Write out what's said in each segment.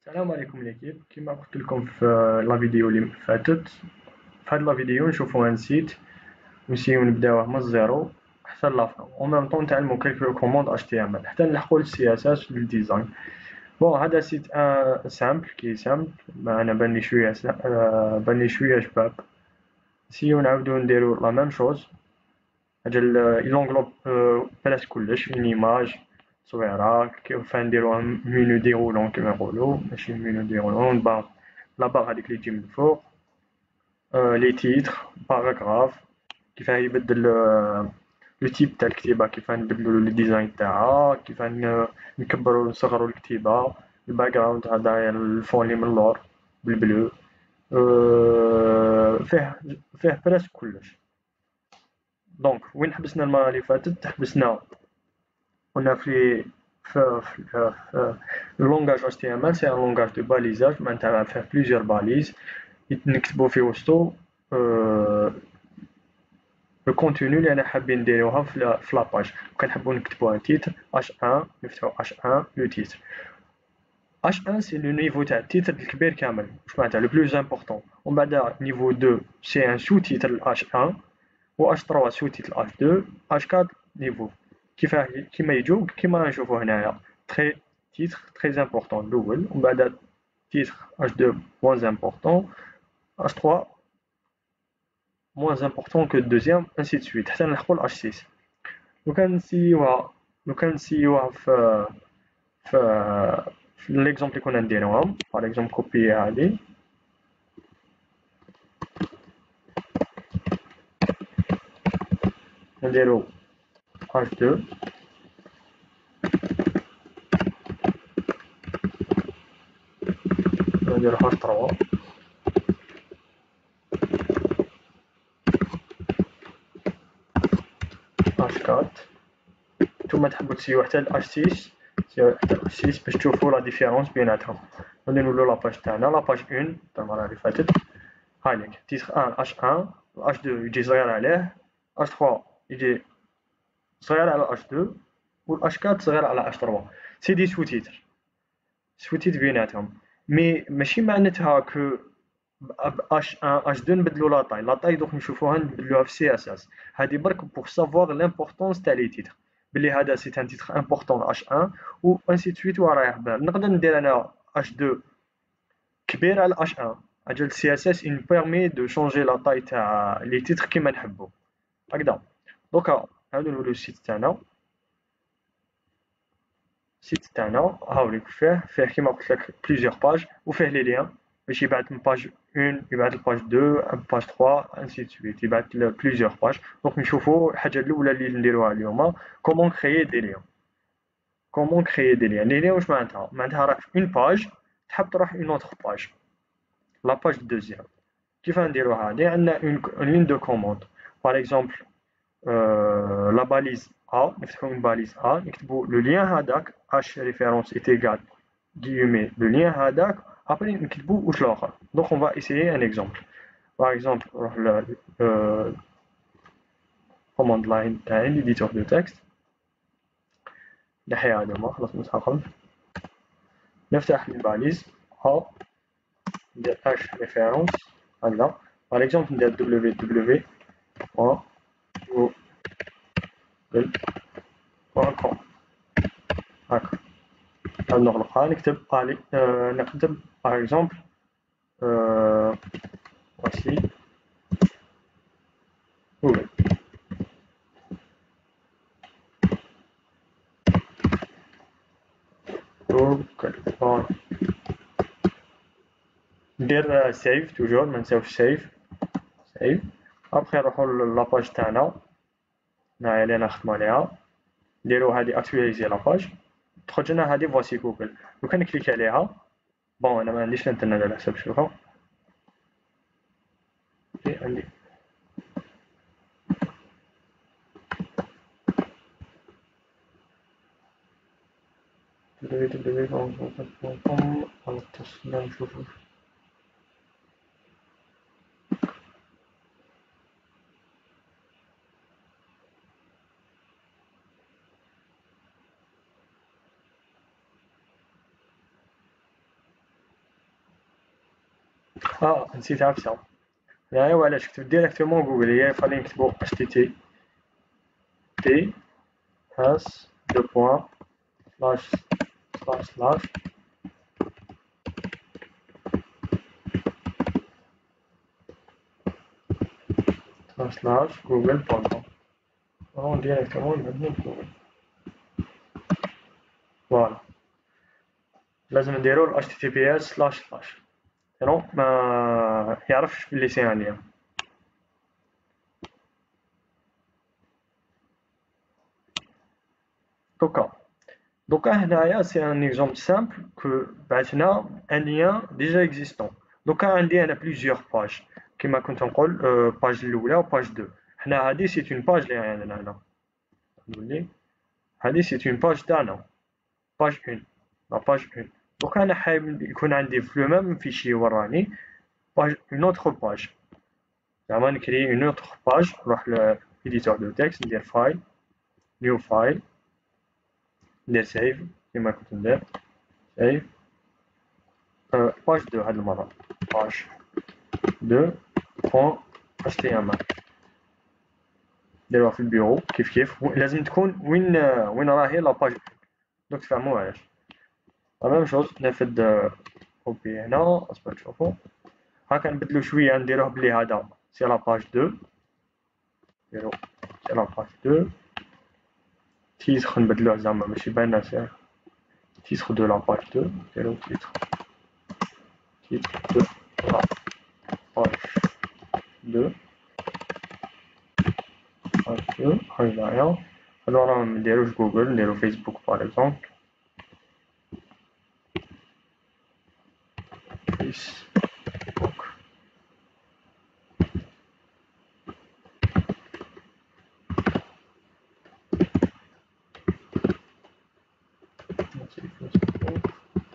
السلام عليكم ليكيب. كما قلت لكم في لا فيديو اللي فاتت، في هاد لا فيديو نشوفو ان سيت ونسيو نبداوه من الزيرو حتى لافان، و ميم طون نتعلمو كالكو كوموند اش تي ام ال حتى نلحقو للسياسات للديزاين. بون هذا سيت سامبل كي سامبل، انا بانلي شويه بانلي شويه شباب. نسيو نعاودو نديرو لا ميم شوز. اجل يلونغلوب بريسك كلش، اون ايماج صغيرة كيف نديروها منو ديرولون كيما نقولو، ماشي منو ديرولون باغ، لا باغ هاذيك لي تجي من الفوق، لي تيتر، باراغراف، كيفاه يبدل لو تيب تاع الكتيبة، كيفاه نبدلو لو ديزاين تاعها، كيفاه نكبرو ونصغرو الكتيبة، الباك جراوند هذايا الفون لي من اللور بالبلو. فيه بريسك كلش. دونك وين حبسنا المرة اللي فاتت؟ حبسنا قلنا في le langage HTML c'est un langage de balisage معناتها فيه plusieurs balises نكتبو في وسطو لو كونتوني اللي انا حابين نديروها في لاباج. كنحبو نكتبو ان تيتر H1 نفتحو H1 لو تيتر. H1 سي لو نيفو تاع التيتر الكبير كامل، واش معناتها لو بلوز امبورطون، ومن بعد نيفو 2 سي ان سو تيتر ل H1 و H3 سو تيتر H2 H4 نيفو. كيفاه كيما يجو كيما نشوفو هنايا تري تيتر تري امبورطون الاول، ومن بعد تيتر H2 موان امبورطون، H3 moins important que le deuxième, ainsi de suite حتى نلحقو ل H6. لو كان نسيوها في ليكزومبل اللي كنا نديروهم، باغ اكزومبل كوبيي هادي نديرو H2 نديرو H3 H4. نتوما تحبو تسيو حتى ل H6، سيو حتى ل H6 باش تشوفو لا ديفيرونس بيناتهم. غادي نولو لاباج تاعنا، لاباج 1 تاع المرة اللي فاتت. هانيك تيتر 1 H1 H2 يجي صغير عليه، H3 يجي صغير على H2 و H4 صغير على H3. سي دي سو تيتر، سو تيتر بيناتهم، مي ماشي معناتها كو H1 H2 نبدلو لا طاي دوك نشوفوها نبدلوها في سي اس اس. هادي برك بوغ سافوار لامبورطونس تاع لي تيتر، بلي هذا سي ان تيتر امبورطون H1 و انسي سويت ورايح بال. نقدر ندير انا H2 كبير على H1، اجل سي اس اس ان بيرمي دو شونجي لا طاي تاع لي تيتر كيما نحبو هكذا. دوكا نعاودو نولو للسيت تاعنا. السيت تاعنا هاوليك فيه كيما قلت لك بليزيور باج، وفيه لي ليان باش يبعث من باج 1 يبعث لباج 2 باج 3 انسي دو سويت، يبعث بليزيور باج. دونك نشوفو الحاجه الاولى اللي نديروها اليوم كومون كريي دي ليان. كومون كريي دي ليان، لي ليان واش معناتها؟ معناتها راك في اون باج تحب تروح اون اوتر باج، لا باج دوزيام. كيف نديروها؟ هادي عندنا اون لين دو كوموند. باغ اكزومبل لا باليز A، نفتحو اون باليز A نكتبو لو ليان هذاك H référence est égal guillemets le lien هذاك، ابري نكتبو واش الاخر. دونك اون فا ايسيي ان اكزومبل. باغ اكزومبل نروح ل كوموند لاين تاعي ليديتور دو تكست، نحي هادوما خلاص نسحقهم. نفتح الباليز A ندير H référence هكذا. باغ اكزومبل ندير www بوان جوجل.com هاكا. نعاود نغلقها نكتب نكتب باغ اكزومبل voici Google. Google. ندير سيف توجور، ما نساوش سيف. ابخي نروحو لاباج تاعنا هنايا اللي انا نخدمو عليها، نديرو هادي اكتواليزي لاباج، تخرج لنا هادي فواسي جوجل. لو كان نكليك عليها، بون انا ما عنديش الانترنت على حسب شوفو عندي. www.google.com نشوفو. نسيت عفسة. هنايا وعلاش كتبت ديريكتومون جوجل، هي فالي نكتبو https دو بوان سلاش google.com. نروح ديريكتومون نبدلو بجوجل. فوالا لازم نديرو ال https سينو ما يعرفش بلي سي ان ليان. دوكا هنايا سي ان اكزومبل سامبل كو بعثنا ان ليان ديجا اكزيستون. دوكا عندي انا بليزيوغ باج كيما كنت نقول، باج الاولى و باج 2. حنا هادي سي اون باج لي عندنا هنا، نولي هادي سي اون باج تاعنا، باج 1 لا باج 1. دوكا انا حايب يكون عندي في لو ميم فيشي وراني باج اون اوتر باج، زعما نكري اون اوتر باج. نروح لإديتور دو تكست، ندير فايل نيو فايل، ندير سيف كيما كنت ندير سيف باج 2 هاد المرة، باج 2 بوان html. نديروها في البيرو كيف لازم تكون وين راهي لاباج. دوك تفهموا علاش. لا ميم شوز نرفد كوبي هنا اصبر تشوفو. هاكا نبدلو شوية نديروه بلي هذا سي لاباج 2، نديرو سي لاباج 2. تيتر نبدلوه زعما باش يبان لنا سي تيتر دو لاباج 2، نديرو تيتر دو لاباج 2 هنايا. alors نديروش جوجل، نديرو فيسبوك باغ اكزومبل، فيسبوك.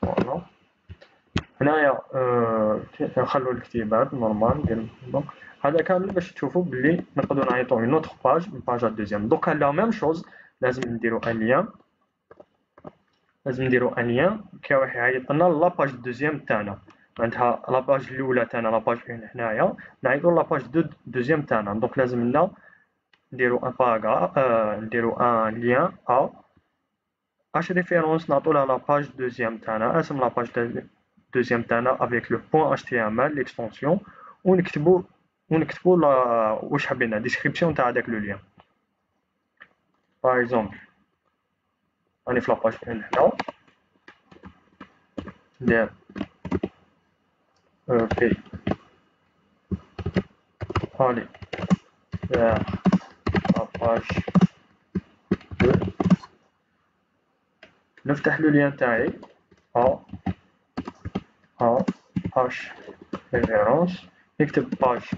فوالا هنايا نخلو الكتيبات نورمال ندير. دونك هذا كامل باش تشوفوا بلي نقدروا نعيطوا اون اوتر باج من باج دوزيام. دوكا لا ميم شوز لازم نديرو ان ليان، كي راح يعيط لنا لاباج دوزيام تاعنا. معناتها لاباج الاولى تاعنا لاباج 1 هنايا نعيطوا لاباج دوزيام تاعنا. دونك لازم لنا نديرو ان باراغراف، نديرو ان ليان اش ريفيرونس نعطو لها لاباج دوزيام تاعنا، اسم لاباج دوزيام تاعنا افيك لو بوان html ليكستونسيون، ونكتبو واش حبينا ديسكريبسيون تاع داك لو ليان. باغ اكزومبل راني في لاباج 1 هنا، ندير في aller vers la page 2. نفتح لو ليان تاعي h référence، نكتب page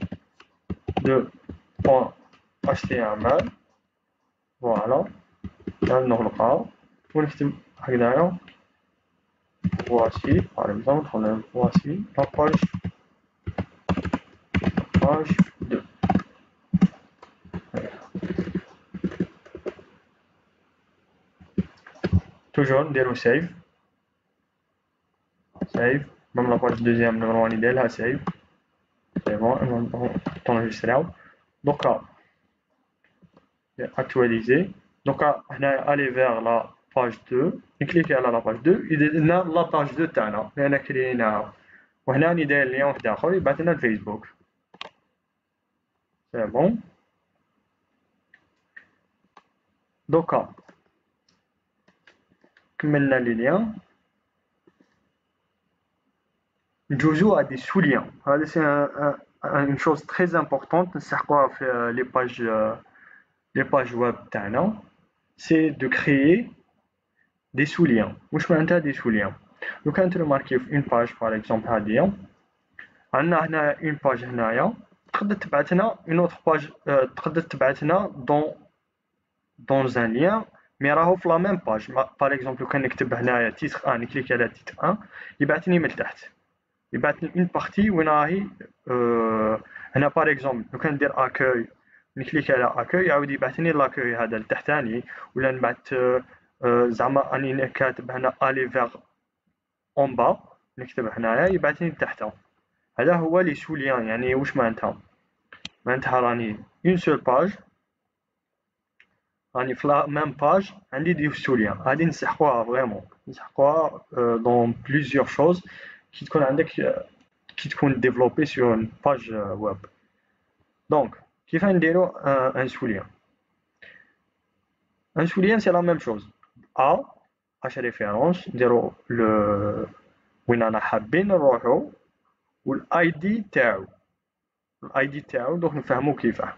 2.html. فوالا نغلقها ونكتب هكذايا voici par exemple voici la page 2. toujours نديرو save même la page deuxième نبغيو نديرلها save. c'est bon تونجستريو. دوكا actualiser. دوكا هنا aller vers la page 2، نكليكي على la page 2 يدير لنا la page 2 تاعنا اللي انا كريناها، وهنا راني داير ليان واحد اخر يبعث لنا الفيسبوك. c'est bon. دوكا كملنا لي ليان، نجوزو à des sous-liens. هذا c'est une chose très importante نسحقوها في les pages web تاعنا، c'est de créer des sous-liens. واش معناتها des sous-liens؟ لو كان ترماركي في une page par exemple هادية، عندنا هنا une page هنايا تقدر تبعثنا une autre page، تقدر تبعثنا dans un lien مي راهو في la même page. par exemple لو كان نكتب هنايا titre 1 نكليكي على titre 1 يبعثني من تحت، يبعثني اون بارتي وين راهي هنا. باغ اكزومبل لو كان ندير اكوي نكليك على اكوي يعاود يبعثني لاكوي هذا لتحتاني، ولا نبعث زعما راني كاتب هنا الي فيغ اون با نكتب هنايا يبعثني لتحت. هذا هو لي سوليان. يعني واش معناتها؟ معناتها راني اون سول باج، راني في لا ميم باج عندي دي سوليان، غادي نسحقوها فريمون، نسحقوها دون بليزيور شوز كي تكون عندك، كي تكون ديفلوبي سور اون باج ويب. دونك كيف نديرو ان سوليان؟ ان سوليان سي لا ميم شوز، ا اش ريفيرونس، نديرو لو وين رانا حابين نروحو، والاي دي تاعو، الاي دي تاعو دوك نفهمو كيفاه.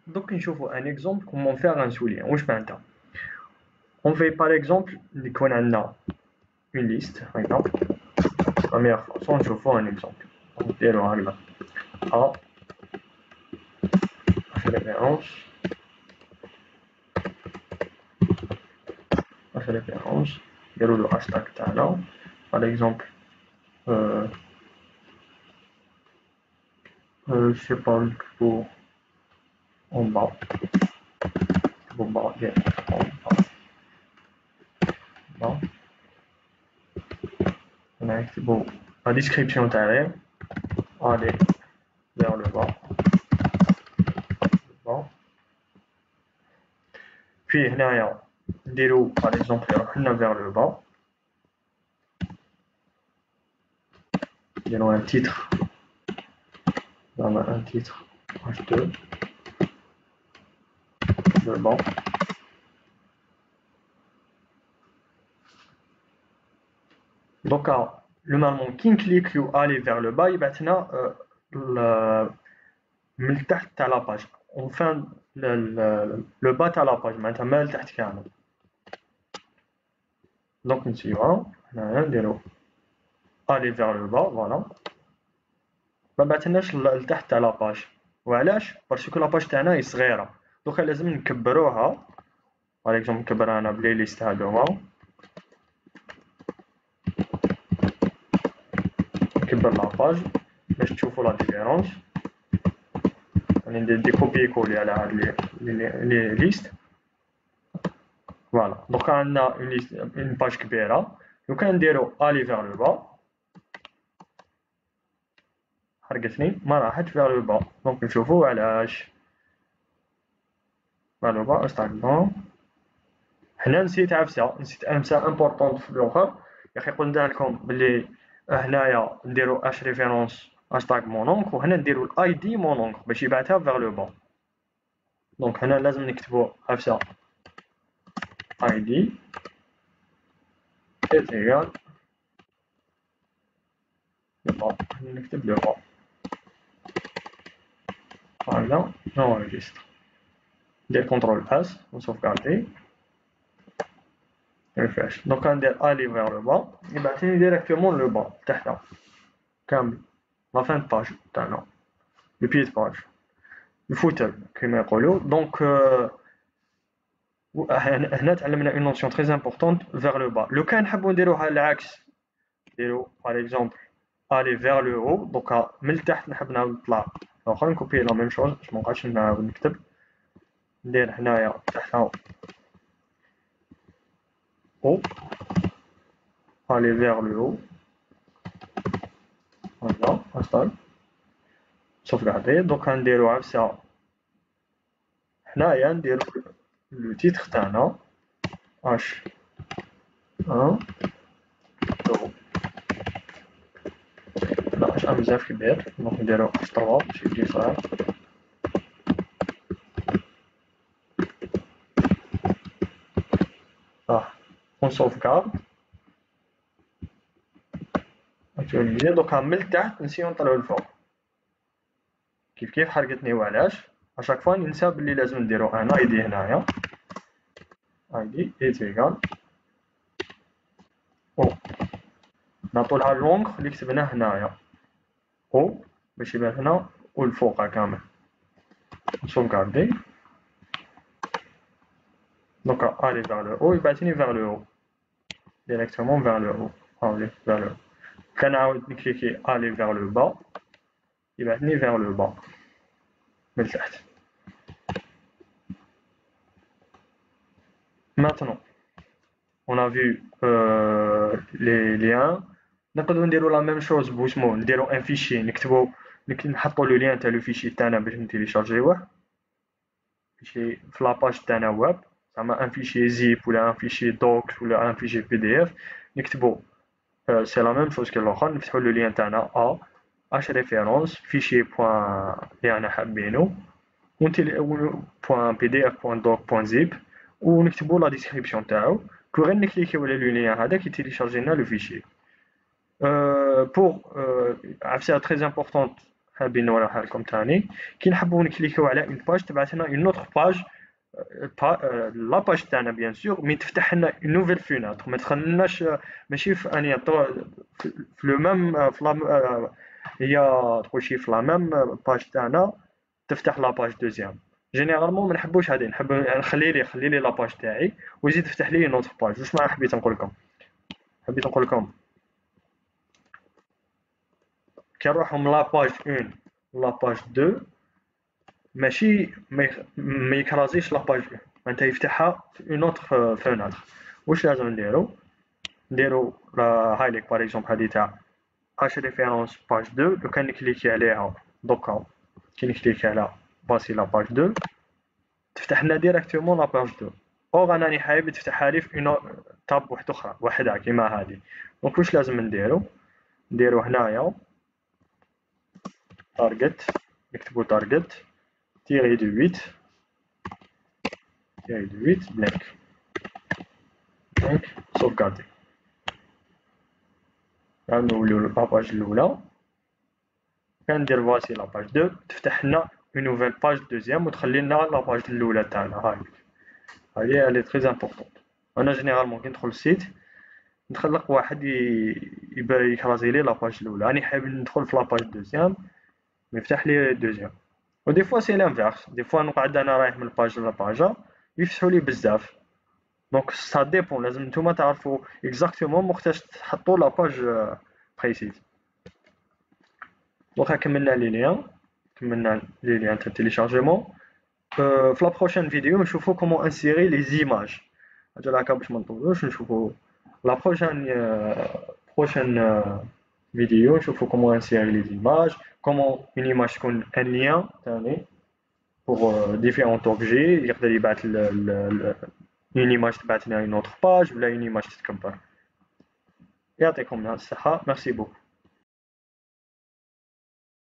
دوك نشوفو ان اكزومبل كومون فيغ ان سوليان. واش معناتها؟ اون في بار اكزومبل اللي يكون عندنا اون ليست هكا، بروميير فاصون نشوفو ان اكزومبل. نديرو هكذا ا اش ريفيرونس، اش ريفيرونس، نديرو لو هاشتاغ تاعنا par exemple je sais pas pour en bas, bombardier en bas, on a bon la description تاعي aller vers le bas, bon. Puis هنايا نديرو par exemple يروحلنا vers le bas، نديرو un titre، voilà un titre h2 le bas. Donc normalement كي نكليكيو aller vers le bas يبعثنا من التحت تاع لاباج، اون فان لو با تاع لاباج، معناتها مال تحت كامل. دونك نسيوها هنايا نديرو aller vers le bas، فوالا ما بعثناش لتحت تاع لاباج. وعلاش؟ باسكو لاباج تاعنا هي صغيره، دوكا لازم نكبروها. باغ اكزومبل نكبرها انا بلاي ليست هادوما، نكبر لاباج باش تشوفوا لا ديفيرونس. راني ندير دي كوبي كولي على هاد لي ليست، فوالا. دوكا عندنا اون ليست، اون باج كبيره. لو كان نديرو aller vers le bas حرقتني، ما راحتش vers le bas. دونك نشوفو علاش vers le bas. استعملنا هنا نسيت عفسه، نسيت عفسه امبورطونط في الاخر يا اخي. قلنا لكم بلي هنايا نديرو اش ريفيرونس هاشتاغ مونونك، وهنا نديرو الاي دي مونونك باش يبعثها vers le bas. دونك هنا لازم نكتبو عفسه اي دي est égal le bas. نكتب le bas. Voilà, j'enregistre. ندير كونترول اس ونسوفكاردي، ريفريش. دونك ندير aller vers le bas يبعثلي ديريكتومون لو با تحت كامل، لا فان باج تاعنا، لو بيي د باج، الفوتر كيما يقولوا. دونك هنا تعلمنا اون نوسيون تري امبورطونط vers le bas. لو كان نحبوا نديروها العكس، نديرو باغ اكزومبل aller vers le haut، دوكا من التحت نحب نعاود نطلع اخر نكوبي لا ميم شوز باش منبقاش نعاود نكتب. ندير هنايا تحتها haut، aller vers le haut، voilà install sauvegarder. دوكا نديرو عفسه هنايا نديرو لو تيتر تاعنا اش 1 لا اش 1 بزاف كبير، دونك نديرو اش 3 باش يجي صغير. صح اون سوفكارد اكتواليزي. دوكا من التحت نسيو نطلعو الفوق كيف كيف حرقتني. وعلاش؟ اشاك فوا ننسى بلي لازم نديرو ان اي دي هنايا، اي دي ايت ايكال او، نعطولها اللونغ اللي كتبناه هنايا او باش يبان هنا والفوق كامل. نسوفكاردي. دوكا aller vers le haut يبعثني vers le haut directement vers le haut. aller vers le haut. كان نعاود نكليكي aller vers le bas يبعثني vers le bas من التحت. Maintenant on a vu les liens. نقدروا نديروا la même chose بوسمو نديروا un fichier نحطوا le lien تاع le fichier تاعنا باش نتيليشارجيوه fichier في لاباج تاعنا ويب زعما un fichier zip ولا un fichier doc ولا un fichier pdf نكتبوا c'est la même chose que الاخر نفتحوا le lien تاعنا a h référence fichier point اللي انا حابينه point pdf point doc point zip ونكتبوا la description تاعو كو غير نكليكيو على لو لين هذاك يتيليشارجي لنا لو فيشي بور عفسه تري امبورطونت حابين نوريها لكم تاني كي نحبوا نكليكيو على اون باج تبعث لنا اون اوتر باج لا باج تاعنا بيان سور مي تفتح لنا اون نوفيل فيناتر ما تخليناش ماشي في اني في لو ميم هي تقول شي في لا ميم باج تاعنا تفتح لا باج دوزيام جينيرالمون ما نحبوش هذه نحب نخلي لي لا باج تاعي ويزيد يفتح لي نوتر باج واش ما حبيت نقول لكم كي نروحوا من لا باج 1 لا باج 2 ماشي ما يكرازيش لا باج 1 معناتها يفتحها في اون اوتر فوناتر واش لازم نديرو هاي ليك باغ اكزومبل هذه تاع اش ريفيرونس باج 2 لو كان نكليكي عليها دوكا كي نكليكي على باسي لا باج 2 تفتح لنا ديريكتومون لا باج 2 اور انا راني حايب تفتحها لي في اون تاب واحده اخرى وحده كيما هذه دونك واش لازم نديرو هنايا تارجت نكتبو تارجت تيري دو 8 بلانك سوفكاردي غنوليو لاباج الاولى كندير فواسي لاباج 2 تفتح لنا اون نوفيل باج دوزيام وتخلي لنا لاباج الاولى تاعنا هذه اللي تري امبورطونط انا جينيرالمون كي ندخل السيت نخلق واحد يكرازي لي لاباج الاولى راني حابب ندخل في لاباج دوزيام يفتح لي دوزيام ودي فوا سي لانفيرس دي فوا نقعد انا رايح من الباج للباجا يفتحوا لي بزاف دونك سا ديبون لازم نتوما تعرفوا اكزاكتومون وقتاش تحطوا لاباج بريسيز دونك كملنا لي ليان تاع تيليشارجمون في لا بروشين فيديو نشوفوا كومون انسيري لي زيماج هذا هكا باش ما نطولوش نشوفوا لا بروشين فيديو نشوفوا كومون انسيري لي زيماج كومون اون ايماج تكون ان ليان ثاني بور ديفيرون اوبجي يقدر يبعث اون ايماج تبعث لنا اون اوتر باج ولا اون ايماج تتكبر يعطيكم الصحه ميرسي بوكو